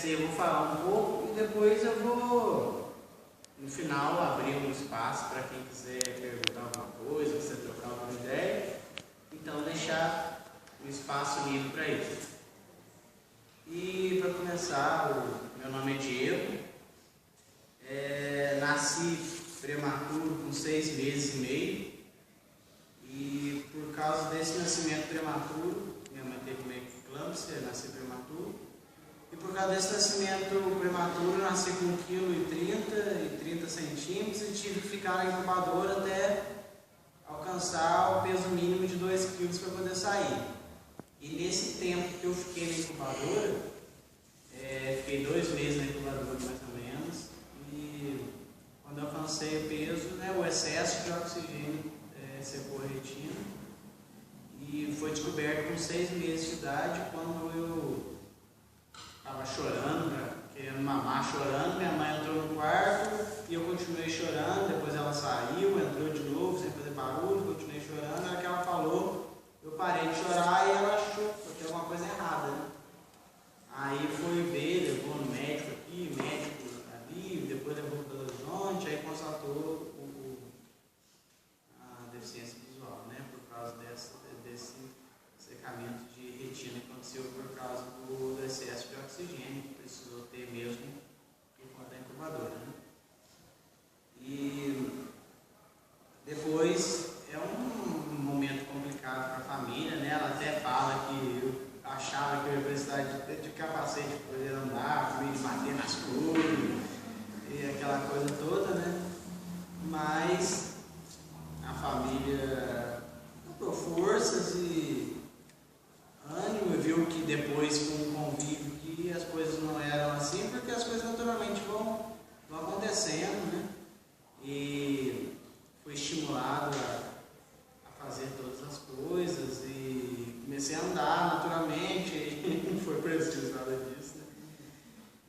dizer, eu vou falar um pouco e depois eu vou, no final, abrir um espaço para quem quiser perguntar alguma coisa, você trocar alguma ideia. Então, deixar um espaço livre para isso. E para começar, meu nome é Diego. Nasci prematuro com 6 meses e meio. E por causa desse nascimento prematuro, minha mãe teve meio que eclâmpsia, nasci prematuro. E por causa desse nascimento prematuro, eu nasci com 1,30 kg e 30 centímetros e tive que ficar na incubadora até alcançar o peso mínimo de 2 kg para poder sair. E nesse tempo que eu fiquei na incubadora, fiquei 2 meses na incubadora mais ou menos, e quando eu alcancei o peso, o excesso de oxigênio secou a retina, e foi descoberto com 6 meses de idade, quando eu estava chorando, querendo mamar, chorando. Minha mãe entrou no quarto e eu continuei chorando. Depois ela saiu, entrou de novo sem fazer barulho, continuei chorando. Na hora que ela falou, eu parei de chorar e ela achou que tinha alguma coisa errada, né? Aí foi ver, levou no médico aqui, médico ali, depois levou para o Belo Horizonte, aí constatou a deficiência visual, né? Por causa desse secamento de retina que aconteceu por causa do excesso de oxigênio, que precisou ter mesmo enquanto a incubadora, né? E depois é um momento complicado para a família, né? Ela até fala que eu achava que eu ia precisar de capacete para poder andar, meio de bater nas coisas e aquela coisa toda, né? Mas a família deu forças e ânimo, viu que depois com o convívio que as coisas não eram assim, porque as coisas naturalmente vão acontecendo, né? E fui estimulado a fazer todas as coisas e comecei a andar naturalmente, e não foi preciso nada disso, né?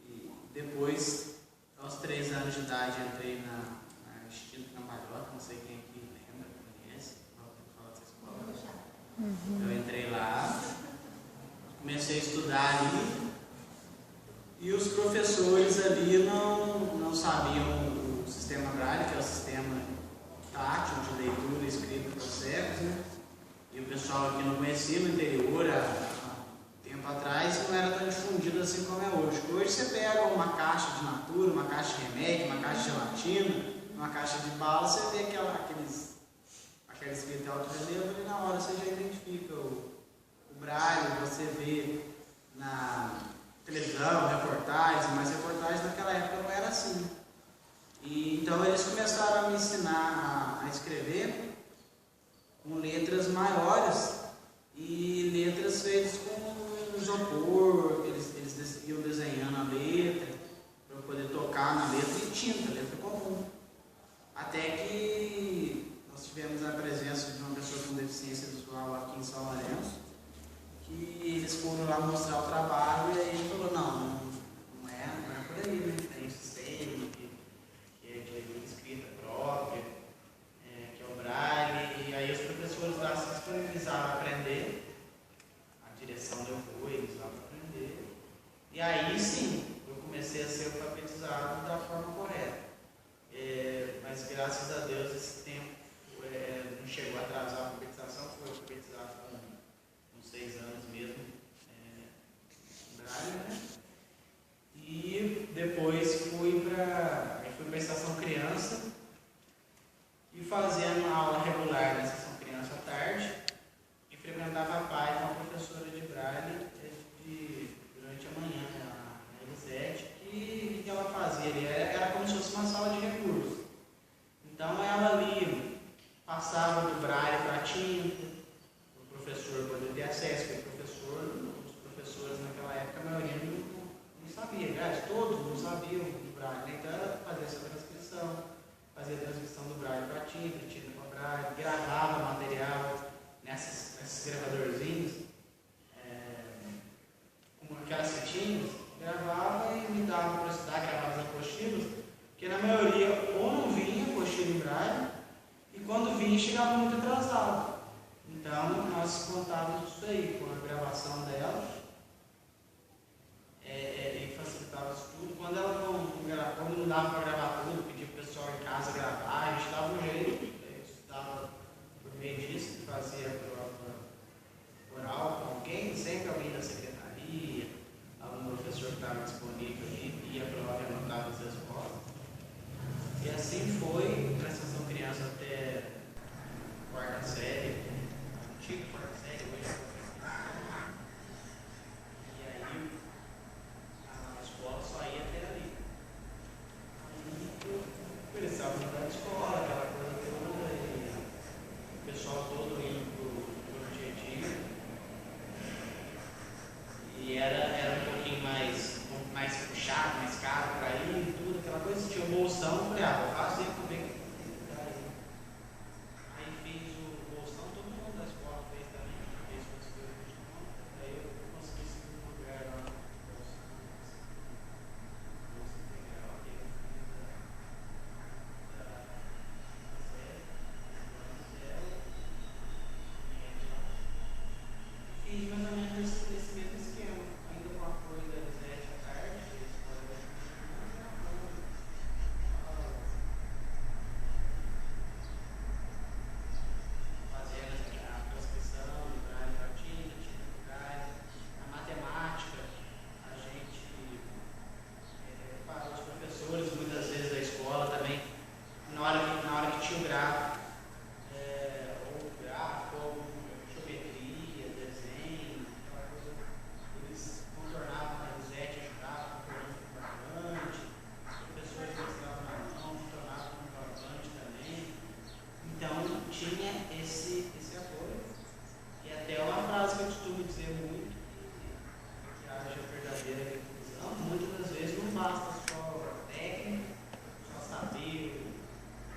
E depois, aos 3 anos de idade, entrei na Instituto Cambalhota, não sei quem aqui lembra, conhece, não fala dessa escola. Eu entrei lá, comecei a estudar ali, e os professores ali não sabiam o sistema Braille, que é o sistema tátil de leitura e escrita para cegos, né? E o pessoal aqui não conhecia no interior, há tempo atrás, não era tão difundido assim como é hoje. Hoje você pega uma caixa de natura, uma caixa de remédio, uma caixa de gelatina, uma caixa de bala, você vê aqueles escritos alto relevo e na hora você já identifica o Braille, você vê na televisão, reportagens, mas reportagens naquela época não era assim. E então eles começaram a me ensinar a escrever com letras maiores e letras feitas com isopor, eles iam desenhando a letra para eu poder tocar na letra e tinta, letra comum. Até que nós tivemos a presença de uma pessoa com deficiência visual aqui em São Lourenço, que eles foram lá mostrar o trabalho e aí ele falou, não é por aí, né? Tem sistema que é de escrita própria, que é o Braille, e aí os professores lá se disponibilizaram a aprender, a direção deu apoio, eles lá para aprender, e aí sim, eu comecei a ser alfabetizado da forma correta. Mas graças a Deus esse tempo não chegou a atrasar a alfabetização, foi alfabetizado com 6 anos mesmo, Braille, né? E depois fui para a Estação Criança e fazia uma aula regular na Estação Criança à tarde e frequentava a PAI com a professora de Braille durante a manhã, a Elisete, e o que ela fazia ali? Era como se fosse uma sala de recursos. Então ela ali passava do Braille para a tinta, o professor poderia ter acesso, porque os professores naquela época, a maioria não sabia, aliás, todos não sabiam do Braille, então ela fazia essa transcrição, fazia a transcrição do Braille para a tinta para Braille, gravava material nesses gravadorzinhos, com aquelas fitinhas, gravava e me dava para estudar, gravava as apostilas, porque na maioria ou não vinha apostila em Braille, e quando vinha chegava muito atrasado. Então nós contávamos isso aí, com a gravação dela, e facilitava E era um pouquinho mais puxado, mais caro para ir e tudo, aquela coisa, tinha um bolsão, eu falei, vou fazer, vou ver o que tem que dar aí. Aí fiz o bolsão, todo mundo da escola fez também, fez com as coisas de conta, aí eu consegui segundo lugar lá no bolsão, bolsa integral, que eu fiz da fiz mais ou menos esse mesmo esquema, ainda com apoio da Zete à tarde, fazendo a transcrição, livrar partida, tira lugares. A matemática, a gente, para os professores, muitas vezes da escola também, na hora que tinha o gráfico, ou gráfico, ou geometria, desenho, aquela coisa, eles contornavam a Rosete, ajudavam, contornando com barbante, os professores mostravam na mão, contornavam com barbante também. Então, tinha esse apoio. E até uma frase que eu costumo dizer muito, que haja verdadeira reclusão, muitas das vezes não basta só técnica, só saber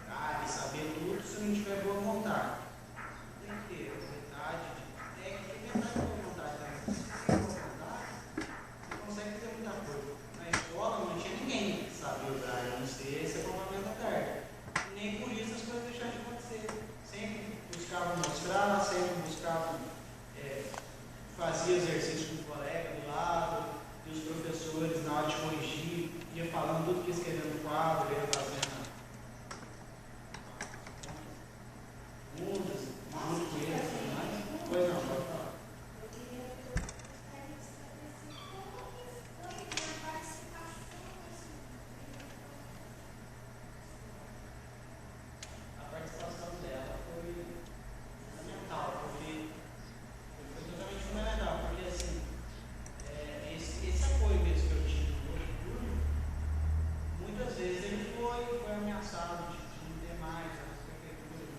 e saber tudo se não tiver boa vontade. Tem que ter vontade de técnica e metade de boa vontade também. Se você tem boa vontade, você consegue fazer muita coisa. Na escola não tinha ninguém que sabia usar, a não ser esse acompanhamento da tarde. Nem por isso as coisas deixaram de acontecer. Sempre buscavam mostrar, sempre buscavam fazer exercício com o colega do lado, e os professores, na hora de corrigir, ia falando tudo que escreveu no quadro, ia fazendo mudas, muito com ele, mas pois não, pode falar. A participação dela foi fundamental, porque foi totalmente fundamental, porque assim, esse apoio mesmo que eu tive no outro turno, muitas vezes ele foi ameaçado de não ter mais, a prefeitura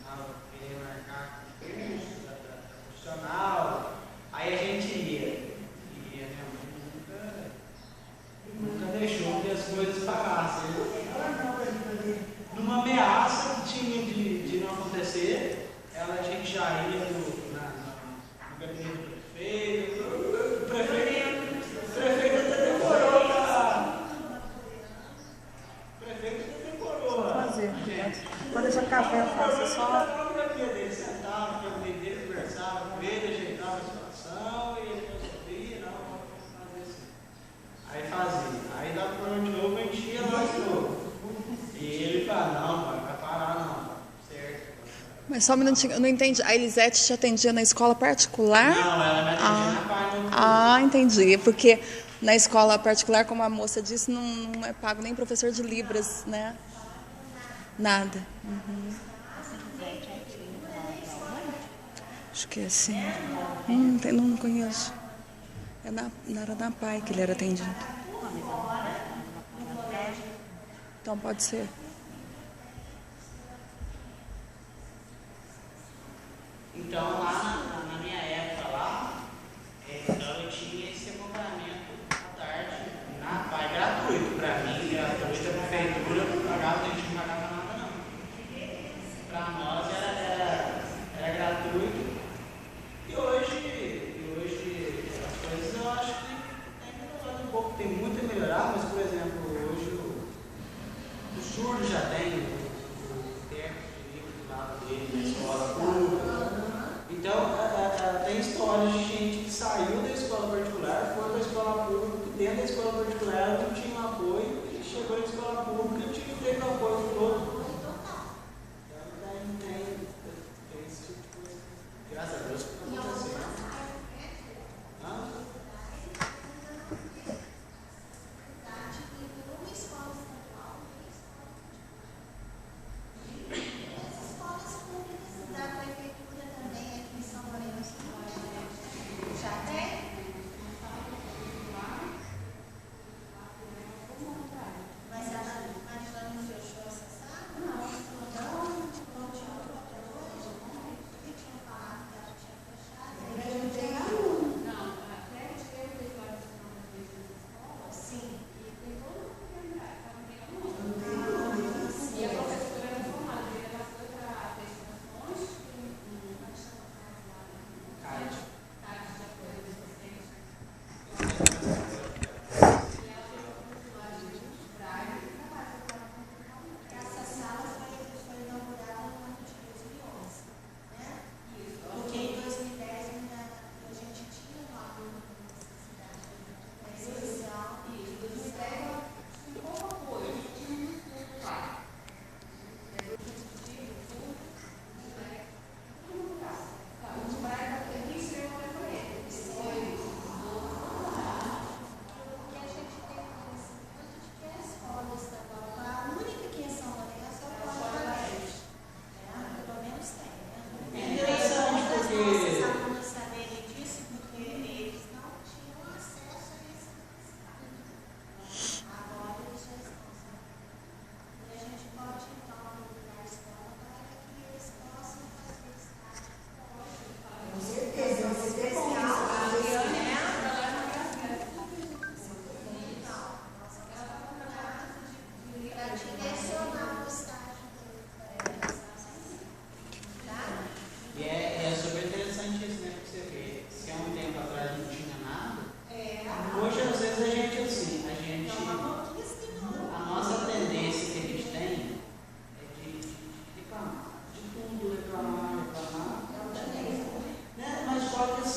não querer marcar curso da profissional, aí a gente ia. E a minha mãe nunca deixou que as coisas parassem. Numa ameaça que tinha de não acontecer, a gente já ia no gabinete do prefeito, o prefeito até demorou, cara. O prefeito até demorou. Quando deixa café, eu faço só. Ele sentava no meio dele, conversava com ele, ajeitava a situação e ele resolvia, não, vamos fazer assim. Aí fazia. Aí dava problema de novo, a gente ia lá de novo. E ele fala, não, pai, vai parar não. Certo. Mas só um minutinho, eu não entendi. A Elisete te atendia na escola particular? Não, ela me atendia na página. Ah, entendi. Porque na escola particular, como a moça disse, não é pago nem professor de Libras, né? Nada. Uhum. Acho que é assim. Não conheço. Era na PAI que ele era atendido. Então pode ser. Então, lá na minha época, então eu tinha esse acompanhamento à tarde na PAI gratuito. Para mim, gratuito, a prefeitura pagava, a gente não pagava nada, não. Para nós era gratuito. E hoje as coisas eu acho que tem melhorado um pouco, tem muito a melhorar, mas, por exemplo, hoje o surdo já tem o técnico de livro do lado dele na escola pública. Então, tem histórias de gente que saiu da escola particular, foi para a escola pública, e dentro da escola particular não tinha um apoio, e chegou na escola pública e tinha que ter o apoio todo. Então, tem esse tipo de coisa. Graças a Deus que está acontecendo.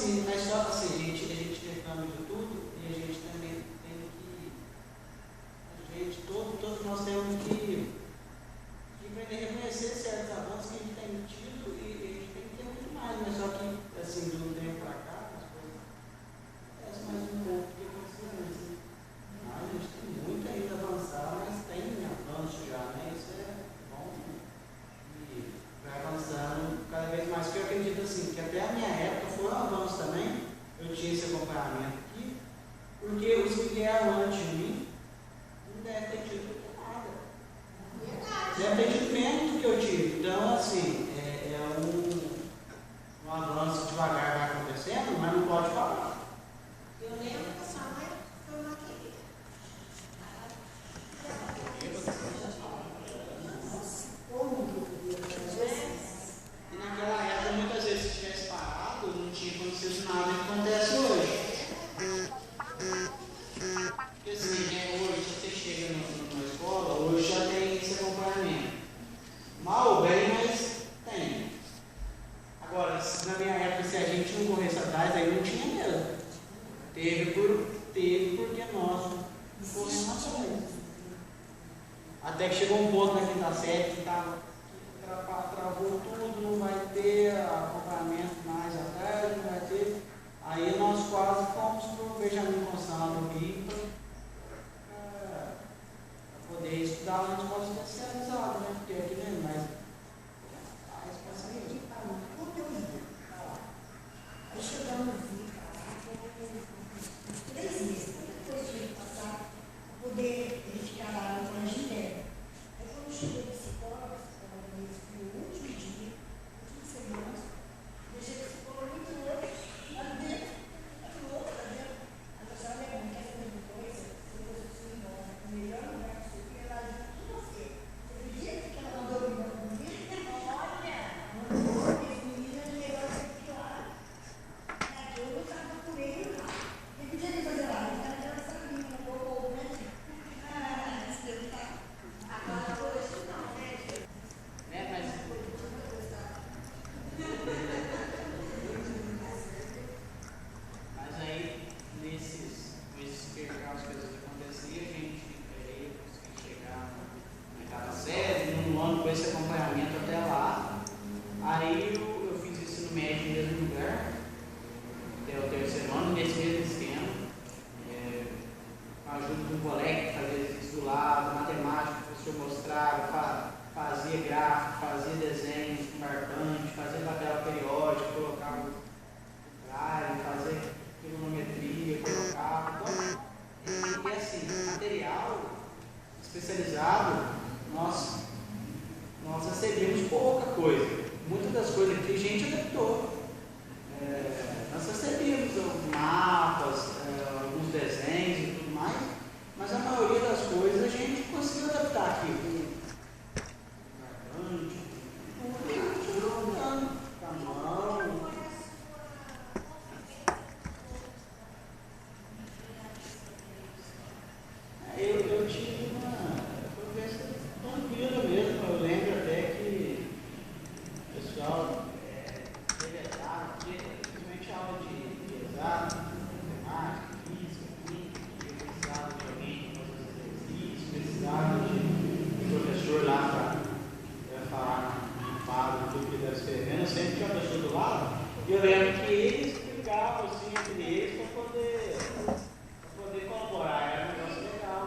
assim, mas só assim, a gente reclama de tudo e a gente também tem que, todos nós temos que aprender a reconhecer certos avanços que a gente tem tido e a gente tem que ter muito mais, mas só que, assim, de um tempo para cá, as coisas acontecem mais um pouco do que aconteceu antes. A gente tem muito ainda a avançar, mas tem avanço já, né? Isso é bom e vai avançando cada vez mais, porque eu acredito assim, que até a minha época foi um avanço também, eu tinha esse acompanhamento aqui, porque os que vieram antes de mim não devem ter tido nada. Deve ter tido menos do que eu tive. Então, assim, é um avanço devagar vai acontecendo, mas não pode parar. Eu lembro que a sua mãe foi uma querida. E naquela época, muitas vezes, se tivesse parado, não tinha acontecido nada que acontece hoje. Porque assim, hoje, se você chega numa escola, hoje já tem esse acompanhamento. Mal ou bem, mas tem. Agora, na minha época, se a gente não corresse atrás, aí não tinha mesmo. Teve porque nós não corremos atrás. Até que chegou um ponto na quinta série que travou tudo, não vai ter acompanhamento mais atrás, não vai ter. Aí nós quase fomos para o Benjamin Gonçalves no Rio para poder estudar uma escola especializada, né? Porque aqui não é mais a especialidade. Aí chegamos uns 3 meses, depois de passar, para poder ficar lá no colégio interno. Aí quando cheguei na psicóloga no último dia, última semana, deixei a psicóloga muito louca, lá dentro, lá dentro. A pessoa não quer fazer uma coisa, se eu fosse embora, o melhor lugar que você ia lá junto com você. Você acredita que ela mandou me embora comigo? Olha! Mandou, minhas meninas, melhor que lá. Eu não estava por ele lá. Ele podia me fazer lá, ele estava naquela salinha, um pouco, né? Agora hoje não, né? Mas aí, nesses percalços que às vezes acontecia, a gente conseguia chegar na oitava série, no ano com esse acompanhamento até lá. Aí eu fiz ensino médio no mesmo lugar, até o terceiro ano, nesse mesmo esquema, com a ajuda de um colega que fazia exercício do lado, matemática, o professor mostrava, fazia gráfico, fazia desenho marcante, fazia tabela periódica, colocava fazia trigonometria, colocava. Então, e assim, material especializado, nós recebemos pouca coisa. Muitas das coisas que a gente adaptou. Nós recebíamos mapas, alguns desenhos e tudo mais, mas a maioria das coisas a gente conseguiu adaptar aqui. Eu tive uma conversa tranquila mesmo. Eu lembro até que o pessoal teve exato, principalmente a aula de exato, matemática, física, química, precisava de alguém para fazer os exercícios, precisava de professor lá para falar no quadro tudo que ele estava escrevendo. Eu sempre tinha uma pessoa do lado e eu lembro que eles explicavam assim entre eles para poder colaborar. Era um negócio legal.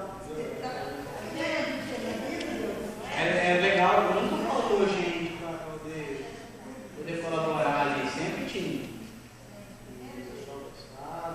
É legal, nunca faltou gente para poder colaborar ali, sempre tinha. E o pessoal gostava.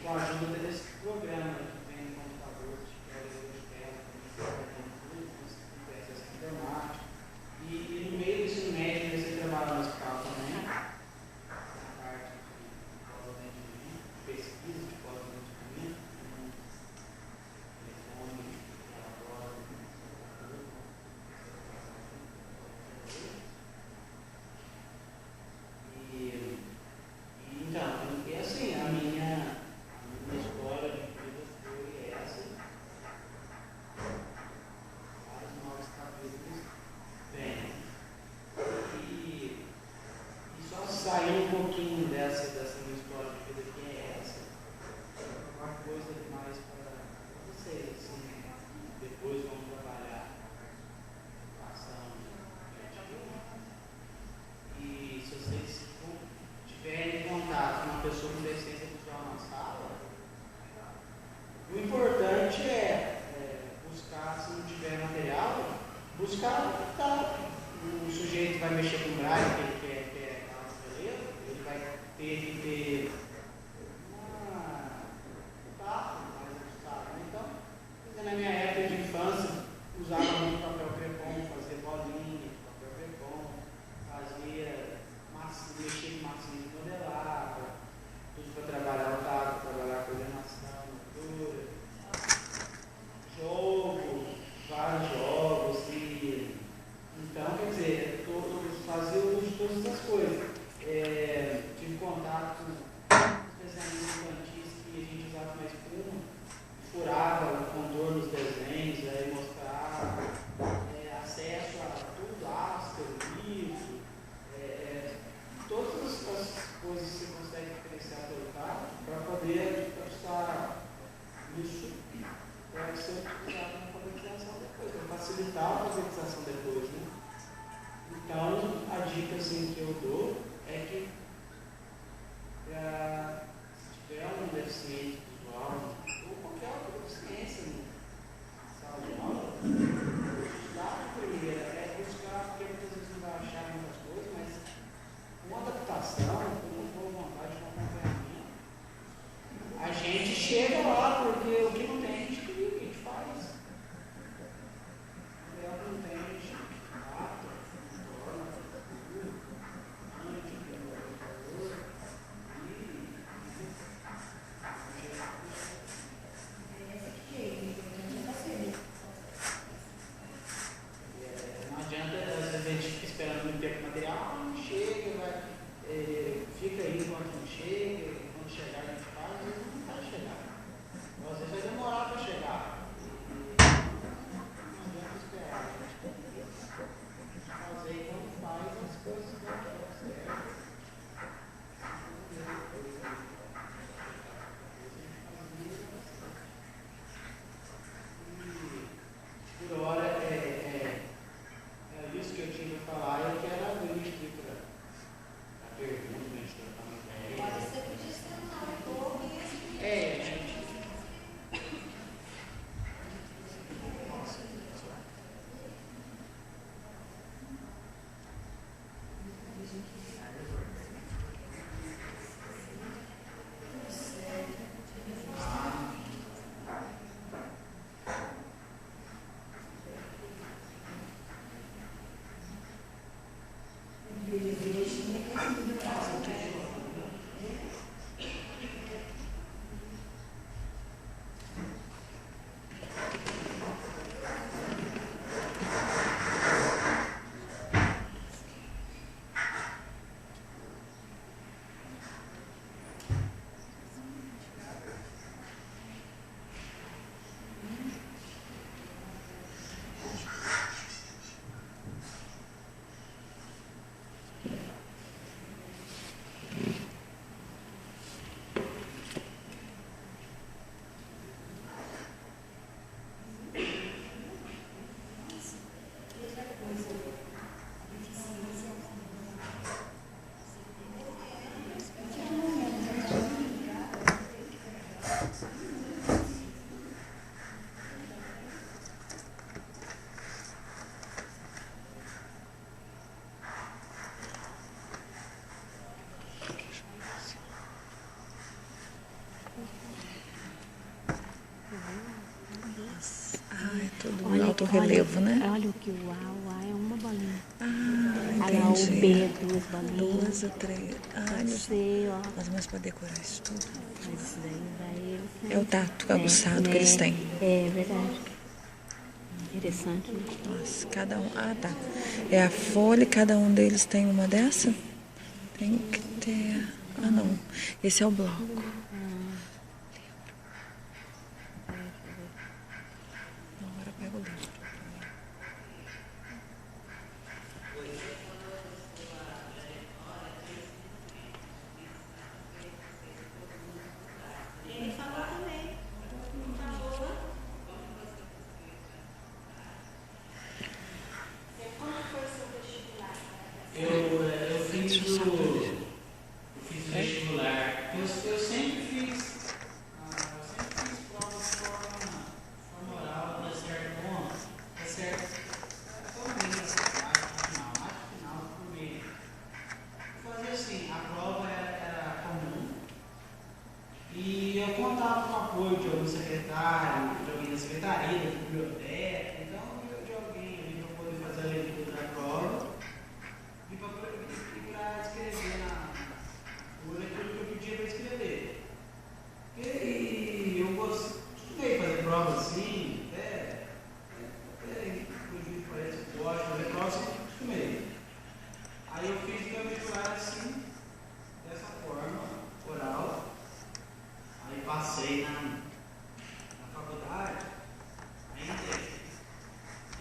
com a ajuda desse programa que vem no computador, que é o leitor de tela, que essa informática. E no meio do ensino médio, você trabalha no hospital também, na parte de pós-atendimento, pesquisa de pós-atendimento, telefone, relatório, então, e assim, a minha história de vida foi essa. Vários novos capítulos vêm. E só sair um pouquinho dessa minha história de vida que é essa, uma coisa mais para vocês, assim, depois vão trabalhar a ação criativa. E se vocês tiverem contato com uma pessoa com deficiência visual na sala, o importante é buscar, se não tiver material, buscar o sujeito vai mexer com o braille, que ele quer aquela beleza, ele vai ter que ter um tato mais ajustado. Então, na minha época de infância, usava muito papel crepom, fazia bolinha, papel crepom, fazia mexer com massinha de modelado, tudo para trabalhar o tato, trabalhar a coordenação, motora, jogo, vários jogos, e então, quer dizer, fazia uso de todas essas coisas. Tive contato com especialistas infantis que a gente usava uma espuma, furava o contorno dos desenhos, aí mostrava acesso a tudo, asco, livro, todas as coisas que você consegue diferenciar pelo tato para poder ajustar isso para ser utilizado na alfabetização depois, para facilitar a alfabetização depois, né? Então, a dica assim, que eu dou é que se tiver um deficiente visual ou qualquer outra deficiência na sala de aula, a primeira buscar, porque muitas vezes não vai achar muitas coisas, mas com adaptação, com boa vontade, com acompanhamento, a gente chega lá, porque o que não tem a gente cria, o que a gente faz. O que não tem a gente trata, torna, procura, ande, não adianta, às vezes a gente fica esperando muito tempo o material, não chega, fica aí enquanto não chega, quando chegar a gente faz, às vezes não vai chegar. Então, às vezes vai demorar. Tudo em alto relevo, né? Olha o que o A é uma bolinha. Ah, Olha lá o entendi. B, 2 bolinhas. 2 ou 3. Ah, Pode ser, ó. mas mais para decorar isso tudo. Mas isso daí vai eles. É o tato aguçado que eles têm. É verdade. Interessante, né? Nossa, cada um. Ah, tá. É a folha, cada um deles tem uma dessa? Tem que ter. Ah, não. Esse é o bloco. Agora eu pego o livro. Ele falou também. Como foi o seu vestibular? Eu fiz o vestibular. Eu sempre fiz prova de forma oral, dá certo bom, dá certo. Todo mês, acho final por mês. Eu fazia assim, a prova era comum e eu contava com o apoio de algum secretário, de alguém da secretaria, da biblioteca, então de alguém ali para poder fazer a leitura da prova e para escrever o leitura que eu pedia para escrever. E eu estudei fazer prova assim, até inclusive parece que gosto de fazer prova, sempre acostumei. Aí eu fiz meu vestibular assim, dessa forma, oral. Aí passei na faculdade, aí entrei.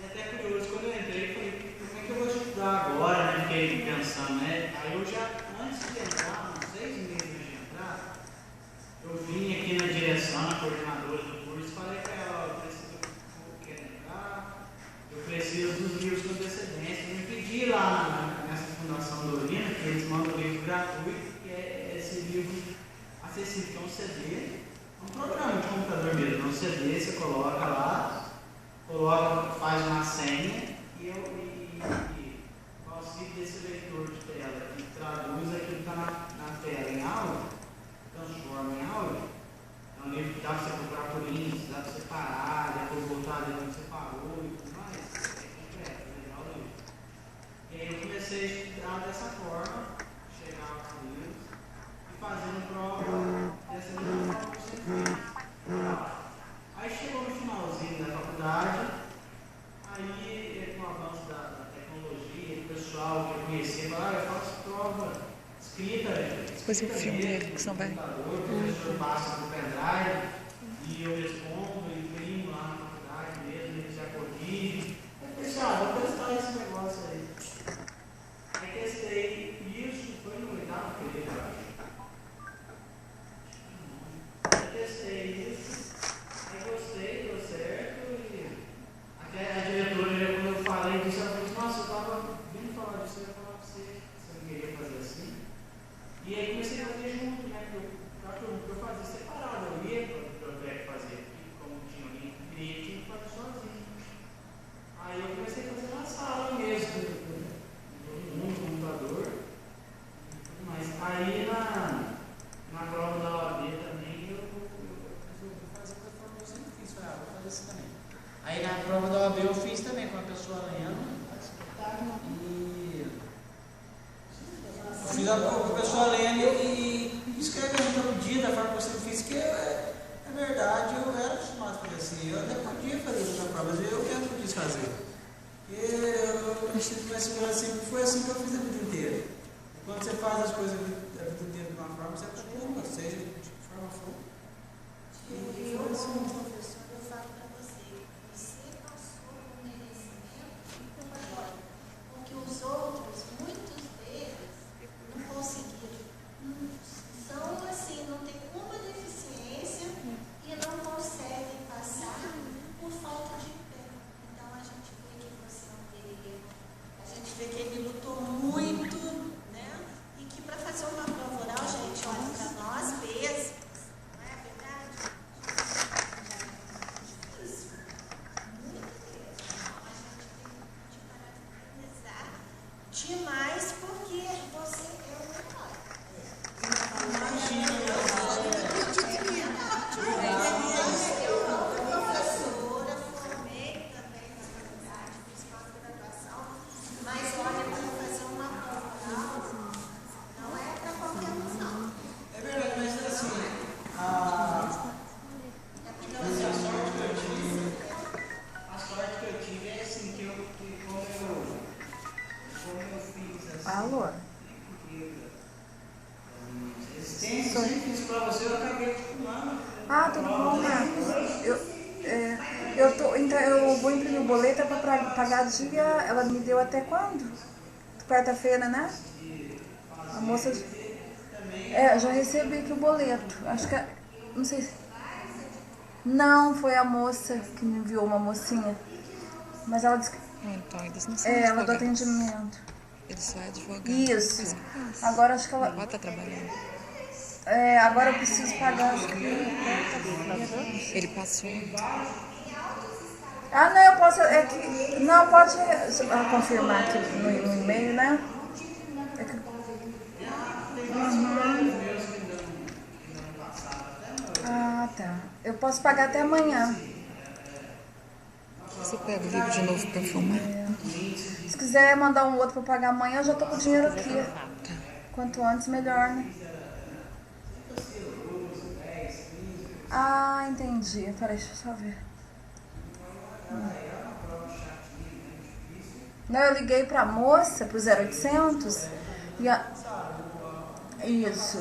E até curioso, quando eu entrei, eu falei, como é que eu vou estudar agora, né? Fiquei pensando, né? Aí eu já, antes de entrar, uns 6 meses antes de entrar, eu vim aqui na direção, na coordenadora do curso, falei para ela, eu quero entrar, eu preciso dos livros com antecedência. Eu me pedi lá nessa Fundação Dorina, que eles mandam livro gratuito, que é esse livro acessível, que é um CD, é um programa de computador mesmo, é um CD, você coloca lá, faz uma senha e com o auxílio desse leitor de tela que traduz aquilo que está na tela em áudio, transforma em áudio. É um livro que dá para você procurar por índice, dá para você parar, depois voltar ali onde você parou e tudo mais. É completo, é legal o livro. E aí eu comecei a estudar dessa forma, chegar aos livros e fazendo prova dessa mesma forma que você fez. Aí chegou no finalzinho da faculdade, aí com o avanço da tecnologia, o pessoal que eu conhecia falava, eu faço prova escrita Depois eu filme dele, que senão vai. o professor passa no pendrive e eu respondo e imprimo lá na faculdade mesmo, ele já corrige. Eu pensei, vou testar esse negócio aí. Aí testei isso, foi no 8º período, eu acho. Eu testei isso, aí gostei, deu certo e até a diretora, quando eu falei disso, ela falou, nossa, eu estava vindo falar disso, eu ia falar para você, você não queria fazer assim. E aí comecei a fazer junto, né? Porque eu fazia separado, eu ia para a biblioteca fazer, como tinha alguém que queria, tinha que fazer sozinho. Aí eu comecei a fazer na sala mesmo, no computador. Mas aí na prova da OAB também eu resolvi fazer da forma que eu sempre fiz, falei, vou fazer assim também. Aí na prova da OAB eu fiz também com a pessoa lendo. E eu fiz a pessoa lendo e escrevendo todo dia da forma que eu sempre fiz, que é verdade, eu era acostumado a fazer assim. Eu até podia fazer isso na prova, mas eu mesmo quis fazer. Porque eu mexi com minha segurança sempre foi assim que eu fiz a vida inteira. E quando você faz as coisas a vida inteira de uma forma, você acostuma, seja de que forma for. E foi assim. Professor, eu falo para você, você passou por merecimento e por glória, porque os outros, muitos deles, não conseguiram. São assim, não tem uma deficiência e não conseguem passar por falta de empenho. Então a gente vê que você é um guerreiro, a gente vê que ele lutou muito, né? E que para fazer uma prova oral, gente, olha, para nós mesmos, não é verdade? Marcos, então eu vou imprimir o boleto para pagar dia. Ela me deu até quando? Quarta-feira, né? A moça. Eu já recebi aqui o boleto. Acho que. Não sei se. Não, foi a moça que me enviou, uma mocinha. Mas ela disse que. Então, eles não são Ela do advogados. atendimento. Eles são advogados. Isso. Agora acho que ela. Ela tá trabalhando. Agora eu preciso pagar. Acho que. Ele passou. Ah, não, eu posso. Não, pode confirmar aqui no e-mail, né? Ah, tá. Eu posso pagar até amanhã. Você pega o livro de novo pra filmar? Se quiser mandar um outro pra pagar amanhã, eu já tô com o dinheiro aqui. Quanto antes, melhor, né? Ah, entendi. Peraí, deixa eu só ver. Não, eu liguei pra moça, pro 0800, isso,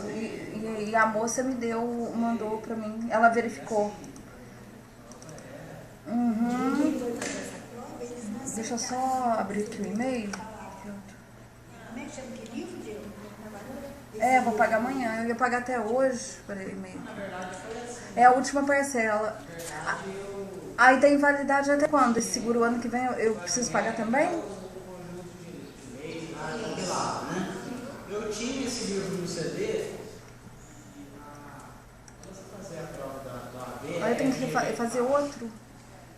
e a moça mandou pra mim, ela verificou. Deixa eu só abrir aqui o e-mail. Vou pagar amanhã, eu ia pagar até hoje, peraí, e-mail. É a última parcela. Aí tem validade até quando? Esse seguro ano que vem eu preciso pagar também? Eu tinha esse livro no CD. Fazer a prova da AB. Aí eu tenho que fazer outro?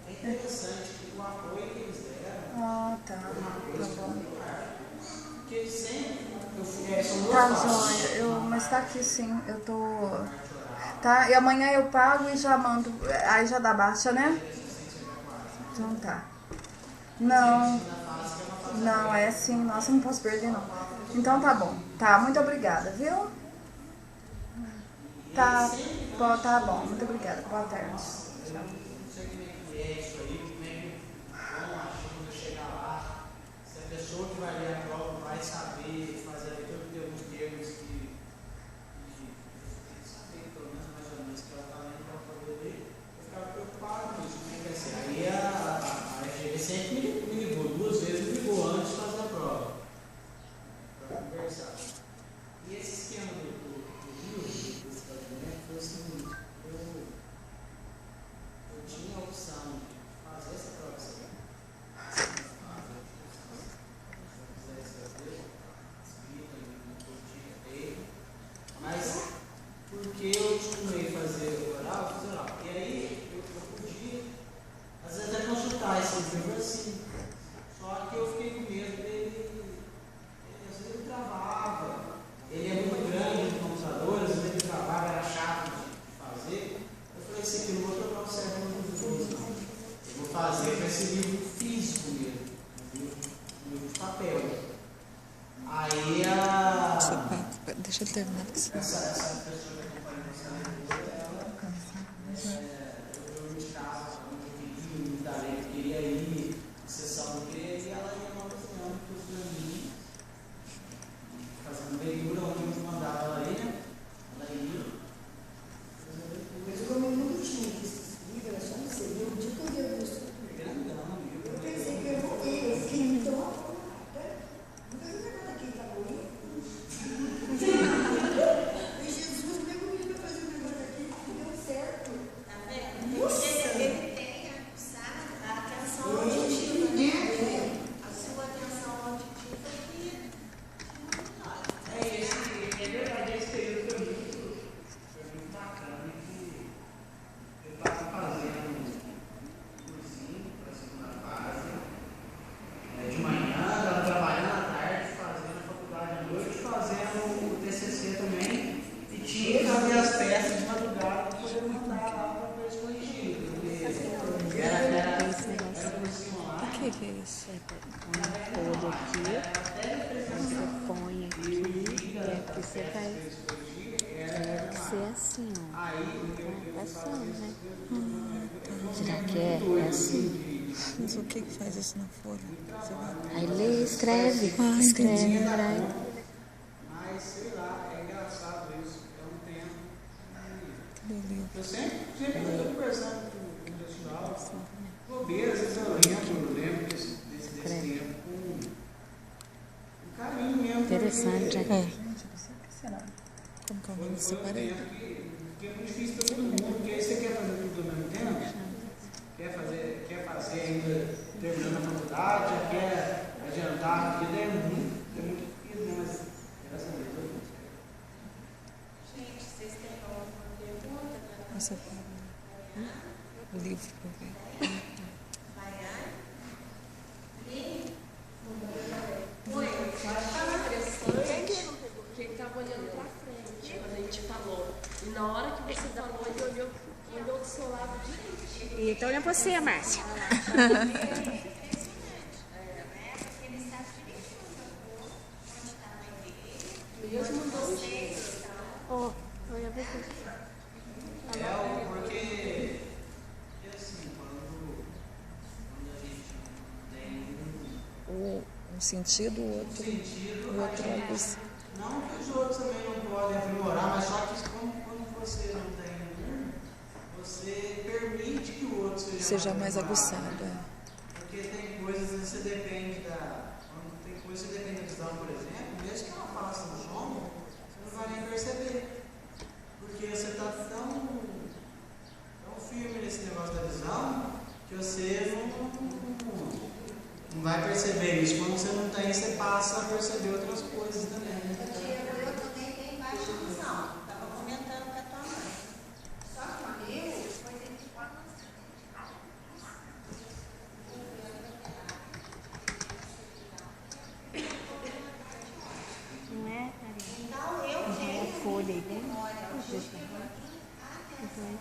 É interessante que o apoio que eles deram. Ah, tá. Tá bom. Porque eles sempre. São duas Tá, partes. joia. Mas tá aqui sim. Eu tô. Tá? E amanhã eu pago e já mando. Aí já dá baixa, né? Então tá. Não, é assim. Nossa, não posso perder, não. Então tá bom. Tá, muito obrigada, viu? Tá bom. Muito obrigada. Boa tarde. Tchau. Se a pessoa que vai ler a prova vai saber fazer a leitura de alguns termos que saber pelo menos mais ou menos que ela está lendo para poder ler, eu ficava preocupado com isso, como é que é assim. Aí a FGV sempre me ligou, 2 vezes me ligou antes de fazer a prova, para conversar. E esse esquema do livro, desse documento, foi o seguinte: eu tinha a opção de fazer essa prova assim. Mas porque eu costumei fazer oral, eu fiz oral. E aí eu podia, às vezes, até consultar esse livro assim. Só que eu fiquei com medo dele, às vezes ele travava. Ele é muito grande no computador, às vezes ele travava, era chato de fazer. Eu falei assim, que não vou trocar o cérebro no livro físico, não. Eu vou fazer com esse livro físico mesmo, um livro de papel. Aí Deixa eu terminar. essa pessoa que acompanha você, eu indicava muita lei que queria ir, sessão não queria ir, ela ia mostrando para mim, fazendo leitura, onde eu mandava ela ir, né? Ela ia. Mas como eu nunca tinha visto esse livro, era só um CD, o dia que eu ia ver isso. Grandão, Eu pensei que eu não ia, eu fiquei muito mal. Não fazia nada aqui, tá bom? Jesus, vem comigo pra fazer um negócio aqui que deu certo. Tá vendo? Nossa. Ele tem a atenção auditiva, né? A sua atenção auditiva que é verdade, esse período foi muito bacana, que eu estava fazendo um cursinho para a segunda fase, de manhã, estava trabalhando à tarde, fazendo a faculdade à noite, fazendo o TCC também, e tinha que fazer as peças de madrugada para poder mandar lá para eles corrigirem. Era cursinho lá. O que é isso? Põe a folha aqui, você põe aqui, e aqui você vai. Deve ser assim, ó. Tá passando, né? Será que é assim? Mas o que faz isso na folha? Você vai... Aí lê, escreve. Ah, Escreve, entendi. vai. Mas sei lá, é engraçado isso, é um tempo. Beleza. Eu sempre estou conversando com o pessoal. Bobeira, às vezes eu lembro desse tempo com carinho mesmo. Interessante, É. Gente, não sei o que será. Como que eu me separei? Porque é muito difícil para todo mundo, porque aí você quer fazer tudo ao mesmo tempo, quer fazer ainda terminando a faculdade, já quer adiantar a vida, é muito difícil, né? Mas graças a Deus eu fiz. Gente, vocês têm alguma pergunta para Nossa, o livro que eu vi. Maiara? E? Oi, pode falar. Que ele estava olhando para frente quando a gente falou. E na hora que você falou, ele olhou do seu lado direito. E então olha você, Márcia. Mesmo dois. Oh, olha você. Porque assim, quando a gente tem Um sentido, o outro luz. não que os outros também não podem aprimorar, mas só que quando você não tem você permite que o outro Seja mais aprimorado. aguçado. É. Porque tem coisas que você depende quando tem coisas que você depende da visão, por exemplo, mesmo que ela faça no som, você não vai nem perceber. Porque você está tão firme nesse negócio da visão que você não vai perceber isso. Quando você não tem, você passa a perceber outras coisas também. Eu também tenho baixa visão. Estava comentando com a tua mãe. Só que eu foi de forma Não é, Maria? Então eu tenho Folha aí, né? memória auditiva e atenção.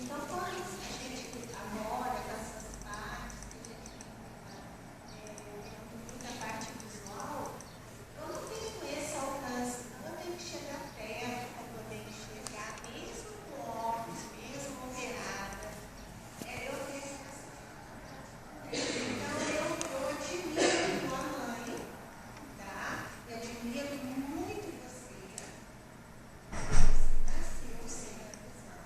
Então, quando a gente agora, com essas partes, muita parte visual, eu não tenho esse alcance. Então, eu tenho que chegar perto para poder enxergar, mesmo com óculos, mesmo moderada. Eu tenho essa. Então, eu admiro tua mãe, tá? Eu admiro muito você. Você nasceu sem a visão.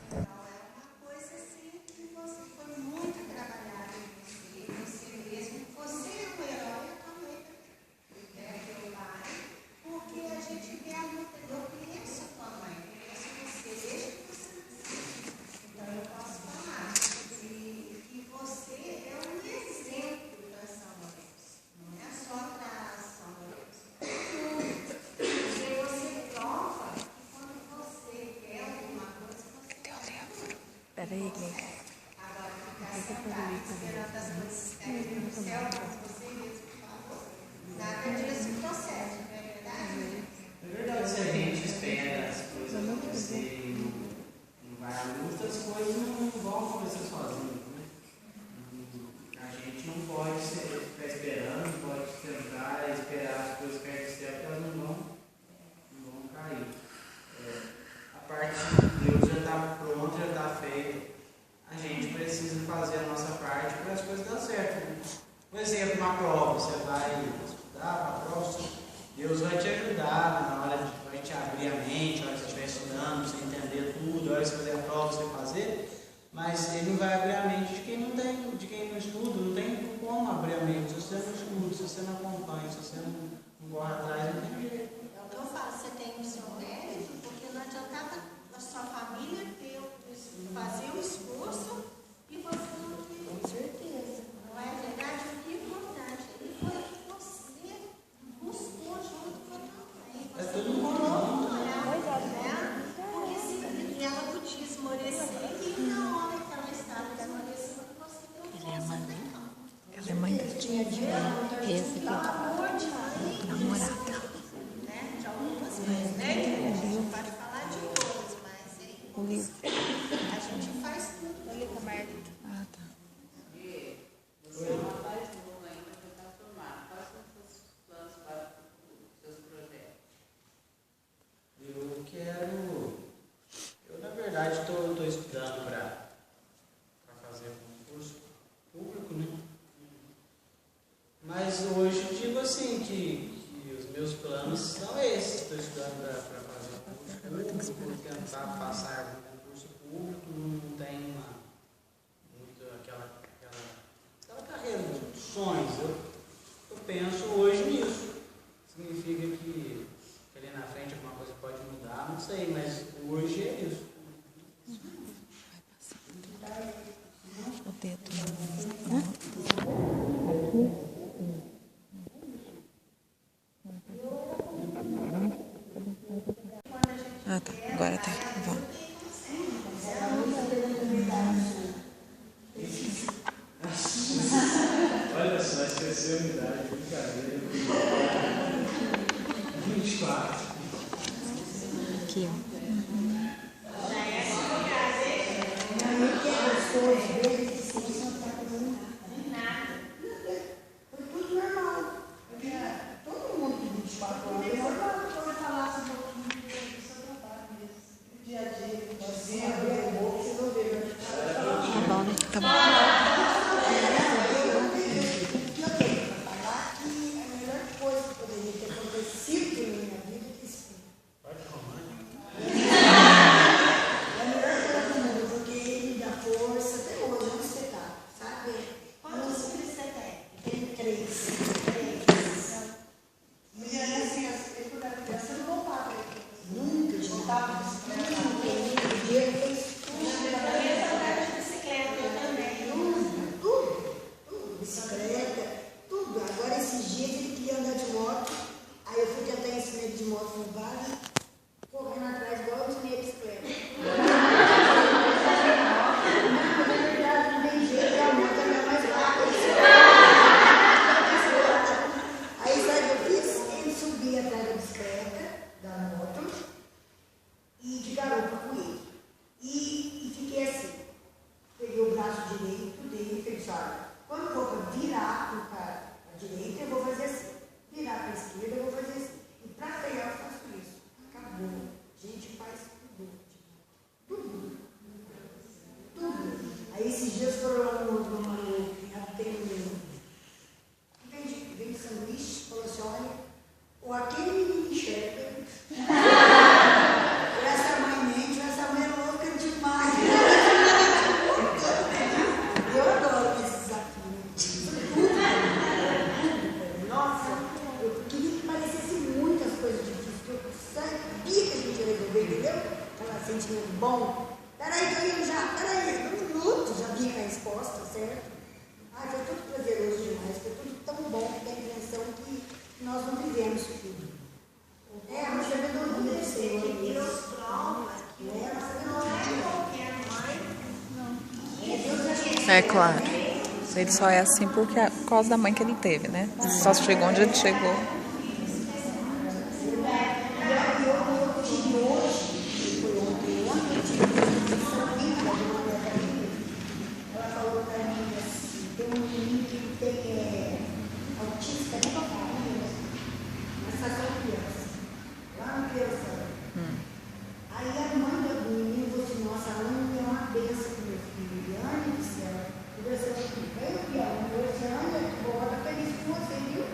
Então, é uma coisa assim que você foi muito trabalhada em você mesmo. Você é um herói, a tua mãe também. É teu pai, porque a gente vê a luta. Eu conheço a tua mãe, conheço você desde que você nasceu. Então, eu posso falar que você é um exemplo para São Lourenço. Não é só para São Lourenço. Porque você prova que quando você quer alguma coisa, você quer. Peraí, Gui. Agora, ficar sentado esperando as coisas caírem do céu, como você mesmo falou, nada disso procede, não é verdade? É verdade, se a gente espera as coisas acontecerem e não vai à luz, as coisas não vão acontecer sozinhas, né? A gente não pode ficar esperando, não pode tentar esperar as coisas caírem do céu, porque elas não vão cair. A parte de Deus já está pronta, já está feita. A gente precisa fazer a nossa parte para as coisas darem certo. Por exemplo, uma prova, você vai estudar para a prova, Deus vai te ajudar na hora de vai te abrir a mente, na hora que você estiver estudando, você entender tudo, na hora que você fazer a prova, você fazer, mas Ele não vai abrir a mente de quem não estuda, não tem como abrir a mente. Se você não estuda, se você não acompanha, se você não corre atrás, não tem jeito. É o que eu falo, você tem o seu mérito, porque não adiantava a sua família fazer o esforço e você não ter. Com certeza. Não é verdade? O que é importante foi que você buscou junto com a tua mãe. É tudo um conjunto, né? Porque se ela podia esmorecer, e na hora que ela estava esmorecendo, você não Ela é mãe dele. dia a dia, Esse aqui. amor de mãe. Namorada. por tentar passar algum concurso público, não tem aquela carreira dos sonhos. Eu penso hoje nisso. Significa que ali na frente alguma coisa pode mudar, não sei, mas hoje é isso. O dedo. Ah, tá. Agora tá. Vamos. Olha só, esqueceu a unidade, brincadeira. 24. Aqui, ó. Tudo normal. Todo mundo com 24 anos é normal. Quando eu falasse um pouquinho do seu trabalho mesmo, dia a dia, você abrir a boca, você não vê. Tá bom, né? Tá bom. Eu tenho para falar que a melhor coisa que poderia ter acontecido na minha vida é ter sido. É a melhor coisa do mundo, porque ele me dá força até hoje, onde você está, sabe? Quantos filhos você tem? Tem 3. E aí, assim, ele quando era criança, eu não voltava. Nunca, já estava bicicleta, dinheiro fez Bicicleta, eu também. tudo, bicicleta, tudo. Agora esses dias ele queria andar de moto, aí eu fui tentar ensinar ele de moto no vale, correndo atrás igual eu ensinei a bicicleta. Na verdade, não tem jeito, a moto anda mais rápida. Aí sabe o que eu fiz? Ele subia atrás da bicicleta, da moto, e de garupa com ele. E fiquei assim. Peguei o braço direito dele e falei, olha, quando eu for para virar para a direita, eu vou fazer assim. Virar para a esquerda, eu vou fazer assim. E para frear, eu faço isso. Acabou. A gente faz tudo. Tudo. Tudo. Aí esses dias foram lá no outro mamãe, tem vende sanduíche, falou assim, olha, ou aquele menino enxerga, ou essa mãe mente, ou essa mãe é louca demais. Eu adoro esse desafio. Nossa, eu queria que parecesse muitas coisas difíceis, porque eu sabia que a gente ia resolver, entendeu? Aquela sentimento bom. Peraí, peraí, um minuto já vinha com a resposta, certo? Ai, foi tudo prazeroso demais, foi tudo tão bom que tem a dimensão que nós não vivemos tudo. É uma sabedoria do Senhor. Que Deus prova que Não é uma não sabedoria. é qualquer mãe. É Deus já tinha. É claro. Ele só é assim por causa da mãe que ele teve, né? Só chegou onde ele chegou. Eu tive hoje, foi ontem, eu tive uma amiga da minha família. Ela falou para mim assim, tem um menino que tem autista de papai, na estação criança, lá no criança. Aí a mãe do menino falou assim, nossa, a Ana é uma benção para o meu filho. E Ana do céu, conversando comigo, veio aqui, ó, conversando, vou estar feliz com você, viu?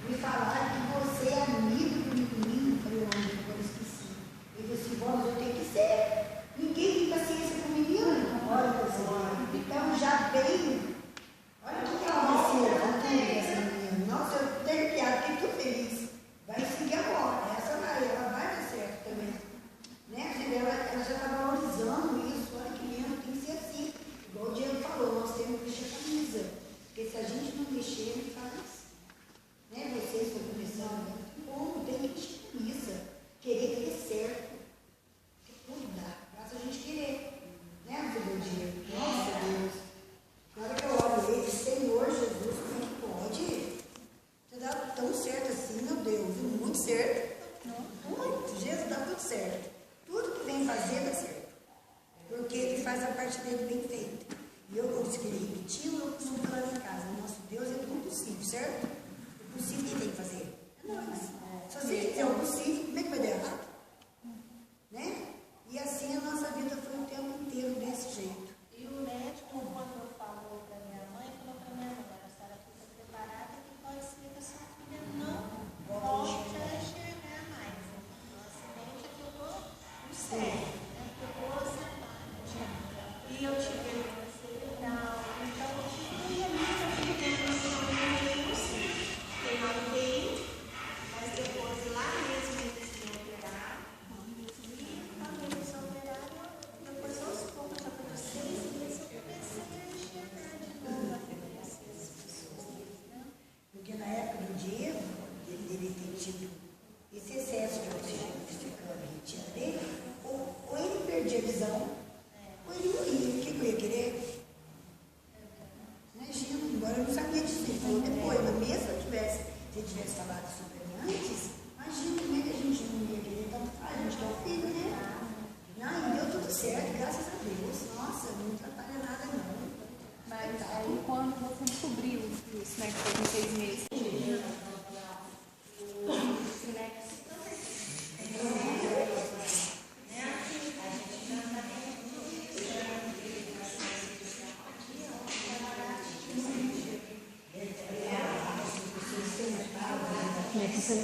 Me falaram que você é amigo do menino. Eu falei, não, eu esqueci. Ele falou assim, vamos, eu tenho que ser. Ninguém tem paciência com o menino. Olha, pessoal. Então já veio. Olha o que ela vai ser, a altura dessa menina. Nossa, eu tenho piada, fiquei tão feliz. Vai seguir agora. Essa vai, ela vai dar certo também. Né? Ela já está valorizando isso. Olha que lindo, tem que ser assim. Igual o Diego falou, nós temos que mexer a camisa. Porque se a gente não mexer, não faz. Né? Vocês estão começando, né? Como tem que mexer a camisa. Querer que dê certo. Porque tudo dá. Basta a gente querer. Né, meu Diego? Nossa Deus. Na hora que eu olho ele, Senhor Jesus, como é que pode? Você dá tão certo assim, meu Deus. Muito certo. Muito. Jesus dá tudo certo. Tudo que vem fazer dá certo. Porque ele faz a parte dele bem feita. E eu disse que ele repetiu, eu costumo falar lá em casa. Nosso Deus é tudo possível, certo? O possível quem tem que fazer? É nós. Se você fizer o possível, como é que vai dar errado? Né? E assim a nossa vida foi o tempo inteiro desse jeito. E o médico, quando falou para minha mãe, falou para minha mãe, a senhora fica preparada que pode ser que a sua filha não volte a enxergar mais. O acidente durou uns E eu tive cerebral, então eu realizo aquilo que eu fiquei na UTI, mas depois lá mesmo eles me operaram. E quando eles operaram, depois aos poucos, depois de 6 meses, eu comecei a enxergar de novo, a reconhecer as pessoas. Porque na época do Diego, ele deve ter tido esse excesso de oxigênio que ficava retina dele, ou ele perdia a visão, ou ele morria. O que eu ia querer? Imagina, agora eu não sabia disso. Ele falou depois, mas mesmo se ele tivesse falado sobre ele antes, imagina como é que a gente não ia querer tanto. A gente quer o filho, né? Não, e deu tudo certo, graças a Deus. Nossa, não atrapalha nada, não. Mas aí quando você descobriu isso, né, que foi com 6 meses? Como é que você